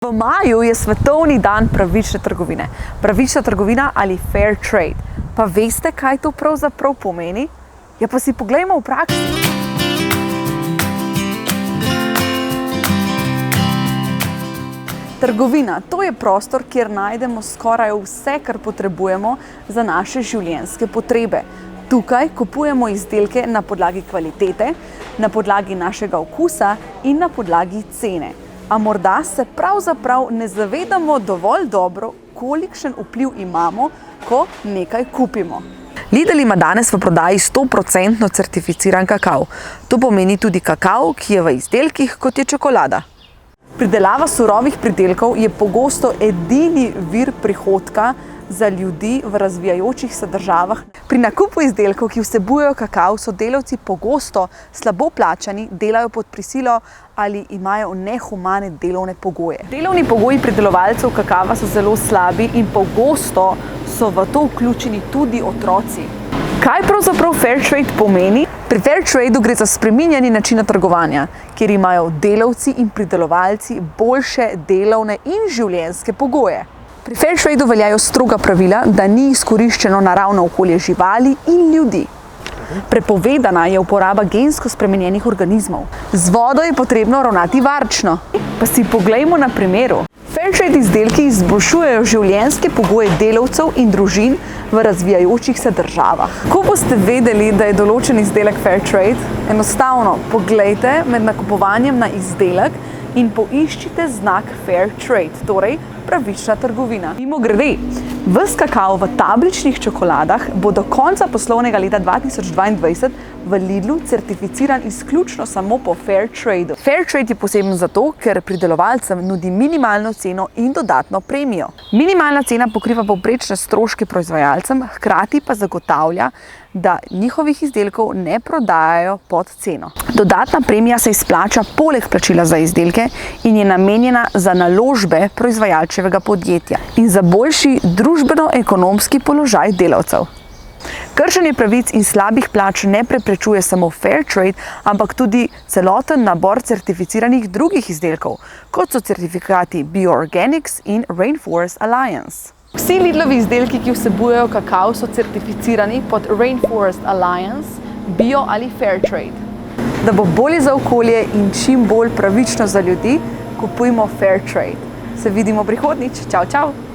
V maju je svetovni dan pravične trgovine. Pravična trgovina ali fair trade. Pa veste, kaj to pravzaprav pomeni? Ja, pa si poglejmo v praksi. Trgovina, to je prostor, kjer najdemo skoraj vse, kar potrebujemo za naše življenjske potrebe. Tukaj kupujemo izdelke na podlagi kvalitete, na podlagi našega okusa in na podlagi cene. A morda se pravzaprav ne zavedamo dovolj dobro, kolikšen vpliv imamo, ko nekaj kupimo. Lidl ima danes v prodaji 100% certificiran kakav. To pomeni tudi kakav, ki je v izdelkih, kot je čokolada. Pridelava surovih pridelkov je pogosto edini vir prihodka za ljudi v razvijajočih se državah. Pri nakupu izdelkov, ki vsebujejo kakav, so delavci pogosto slabo plačani, delajo pod prisilo ali imajo nehumane delovne pogoje. Delovni pogoji pridelovalcev kakava so zelo slabi in pogosto so v to vključeni tudi otroci. Kaj pravzaprav fair trade pomeni? Pri fair tradeu gre za spreminjanje načina trgovanja, kjer imajo delavci in pridelovalci boljše delovne in življenjske pogoje. Pri fair tradeu veljajo stroga pravila, da ni izkoriščeno naravno okolje živali in ljudi. Prepovedana je uporaba gensko spremenjenih organizmov. Z vodo je potrebno ravnati varčno. Pa si poglejmo na primeru. Fair trade izdelki izboljšujejo življenjske pogoje delavcev in družin v razvijajočih se državah. Ko boste vedeli, da je določen izdelek fair trade, enostavno poglejte med nakupovanjem na izdelek in poiščite znak fair trade, torej pravična trgovina. Mimogrede, ves kakav v tabličnih čokoladah bo do konca poslovnega leta 2022 v Lidlu certificiran izključno samo po fair tradeu. Fair trade je poseben zato, ker pridelovalcem nudi minimalno ceno in dodatno premijo. Minimalna cena pokriva povprečne stroške proizvajalcem, hkrati pa zagotavlja, da njihovih izdelkov ne prodajajo pod ceno. Dodatna premija se izplača poleg plačila za izdelke in je namenjena za naložbe proizvajalčevega podjetja in za boljši družbeno-ekonomski položaj delavcev. Kršenje pravic in slabih plač ne preprečuje samo fair trade, ampak tudi celoten nabor certificiranih drugih izdelkov, kot so certifikati Bioorganics in Rainforest Alliance. Vsi Lidlovi izdelki, ki vsebujejo kakav, so certificirani pod Rainforest Alliance, Bio ali Fair Trade. Da bo bolje za okolje in čim bolj pravično za ljudi, kupujmo Fair Trade. Se vidimo prihodnjič. Čau, čau!